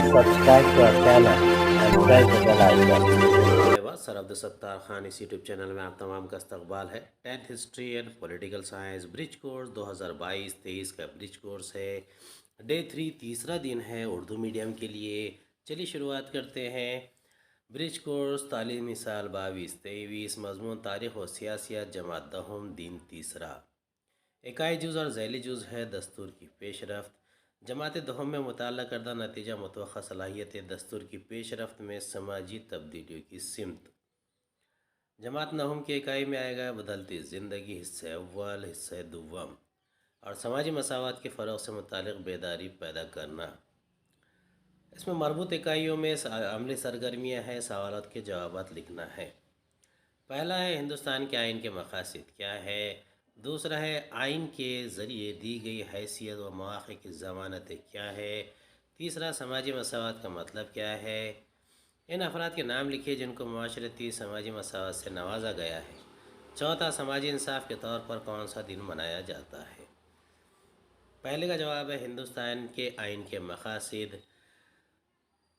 subscribe to our channel and press the bell icon. Sir Abdul Sattar Khan इस YouTube channel में आप तमाम का इस्तकबाल है। 10th history and political science bridge course 2022-23 का ब्रिज कोर्स है। डे 3 तीसरा दिन है उर्दू मीडियम के लिए। चलिए शुरुआत करते हैं। ब्रिज कोर्स तालीमी साल 22-23 मजमून तारीख़ व सियासियत जमात दहम दिन तीसरा। इकाई जुज़ और ज़ैली जुज़ है दस्तूर की पेशरफ्त। जमात दहम में मुताल्ला करदा नतीजा मुतवक्का सलाहियत दस्तूर की पेशरफ्त में समाजी तब्दीलियों की सिमत। जमात नहम की इकाई में आएगा बदलती ज़िंदगी हिस्से अव्वल हिस्से दुव्वम और समाजी मसावत के फ़रोग़ से मुतालिक बेदारी पैदा करना। इसमें मरबूत इकाइयों में अमली सरगर्मियाँ हैं, सवालात के जवाबात लिखना है। पहला है हिंदुस्तान के आइन के मकासद क्या है। दूसरा है आइन के ज़रिए दी गई हैसियत व मौक़े की ज़मानतें क्या है। तीसरा समाजी मसावत का मतलब क्या है। इन अफराद के नाम लिखिए जिनको माशरती समाजी मसावत से नवाजा गया है। चौथा समाजी इंसाफ के तौर पर कौन सा दिन मनाया जाता है। पहले का जवाब है हिंदुस्तान के आइन के मकासद।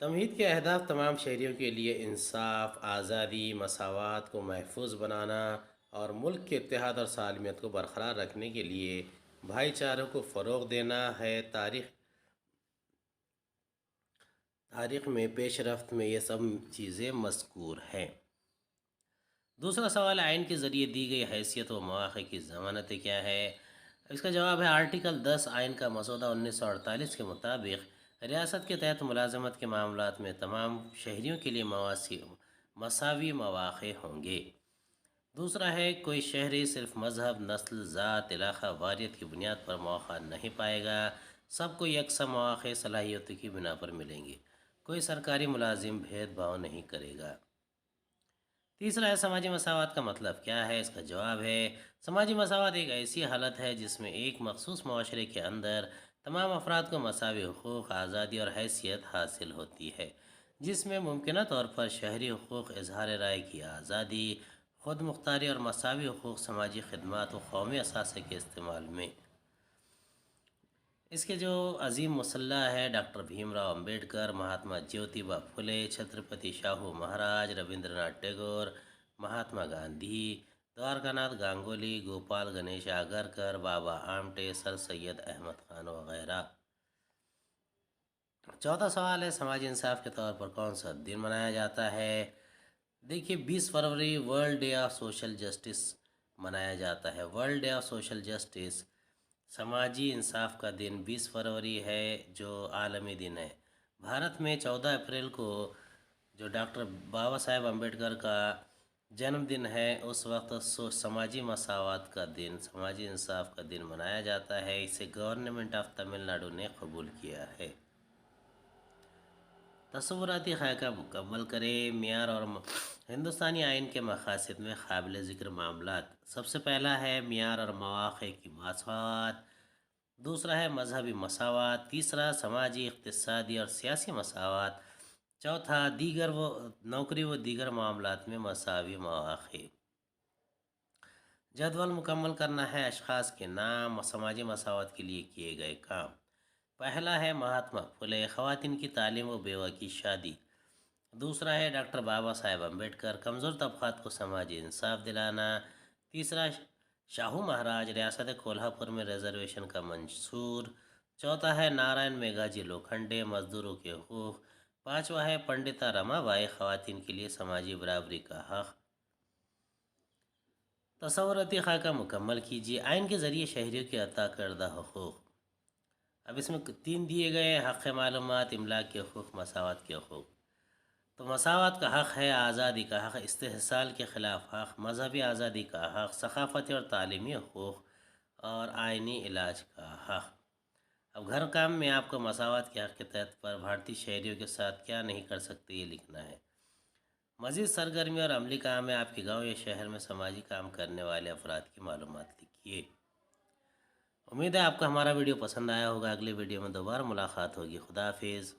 तमहीद के अहदाफ तमाम शहरियों के लिए इंसाफ, आज़ादी, मसावत को महफूज बनाना और मुल्क के इत्तेहाद और सालमियत को बरकरार रखने के लिए भाईचारों को फ़रोग़ देना है। तारीख़ में पेशरफ्त में ये सब चीज़ें मज़कूर हैं। दूसरा सवाल आइन के ज़रिए दी गई हैसियत व मौक़े की ज़मानतें क्या है। इसका जवाब है आर्टिकल 10 आइन का मसौदा 1948 के मुताबिक रियासत के तहत मुलाजमत के मामलात में तमाम शहरियों के लिए मसावी मौक़े होंगे। दूसरा है कोई शहरी सिर्फ मज़हब, नस्ल, ज़ात, इलाक़ा वारियत की बुनियाद पर मौक़ा नहीं पाएगा। सबको यकसा मौक़े सलाहियतों की बिना पर मिलेंगे। कोई सरकारी मुलाजिम भेदभाव नहीं करेगा। तीसरा है समाजी मसावत का मतलब क्या है। इसका जवाब है समाजी मसावत एक ऐसी हालत है जिसमें एक मखसूस माशरे के अंदर तमाम अफराद को मसावी हुकूक़, आज़ादी और हैसियत हासिल होती है, जिसमें मुमकिन तौर पर शहरी हुकूक़, इजहार राय की आज़ादी, ख़ुद मुख्तारी और मसावी हुकूक़, समाजी खिदमात व कौमी असासे के इस्तेमाल में। इसके जो अजीम मुसल्ला है डॉक्टर भीमराव अंबेडकर, महात्मा ज्योतिबा फुले, छत्रपति शाहू महाराज, रविंद्रनाथ टैगोर, महात्मा गांधी, द्वारकानाथ गांगुली, गोपाल गणेश आगरकर, बाबा आमटे, सर सैयद अहमद खान वगैरह। चौथा सवाल है समाजी इंसाफ के तौर पर कौन सा दिन मनाया जाता है। देखिए 20 फरवरी world day of social justice मनाया जाता है। World day of social justice समाजी इंसाफ का दिन 20 फरवरी है जो आलमी दिन है। भारत में 14 अप्रैल को जो डॉक्टर बाबा साहेब अम्बेडकर का जन्मदिन है उस वक्त समाजी मसावत का दिन, समाजी इंसाफ का दिन मनाया जाता है। इसे गवर्नमेंट ऑफ तमिलनाडु ने कबूल किया है। तस्वुराती खाका मुकम्मल करें। मियार और हिंदुस्तानी आइन के मकासद में काबिल ज़िक्र मामलात। सबसे पहला है मियार और मौक़े की मसावत। दूसरा है मजहबी मसावत। तीसरा समाजी, इक़्तिसादी और सियासी मसावत। चौथा दीगर नौकरी व दीगर मामलात में मसावी मौक़े। जदवल मुकम्मल करना है। अशख़ास के नाम और समाजी मसावत के लिए किए गए काम। पहला है महात्मा फुले, ख़वातीन की तालीम व बेवा की शादी। दूसरा है डॉक्टर बाबा साहेब अम्बेडकर, कमज़ोर तबक़ात को समाजी इंसाफ दिलाना। तीसरा शाहू महाराज, रियासत कोल्हापुर में रिजर्वेशन का मंशूर। चौथा है नारायण मेघाजी लोखंडे, मज़दूरों के हकूक़। पाँचवा है पंडिता रमाबाई, ख़वातीन के लिए समाजी बराबरी का हक़। तस्वुराती खाका मुकम्मल कीजिए। आइन के ज़रिए शहरियों के अता करदा हकूक़। अब इसमें 3 दिए गए हक़ मालूमात, इमलाक के हकूक़, मसावत के हकूक़। तो मसावत का हक़ है आज़ादी का हक़, इस्तेहसाल के ख़िलाफ़ हक़, मजहबी आज़ादी का हक़, सक़ाफ़ती और तालीमी हकूक़ और आइनी इलाज का हक़। अब घर काम में आपको मसावत के हक़ के तहत पर भारतीय शहरियों के साथ क्या नहीं कर सकते ये लिखना है। मज़ीद सरगर्मी और अमली काम में आपके गाँव या शहर में समाजी काम करने वाले अफराद की मालूमात लिखिए। उम्मीद है आपको हमारा वीडियो पसंद आया होगा। अगले वीडियो में दोबारा मुलाकात होगी। खुदा हाफिज़।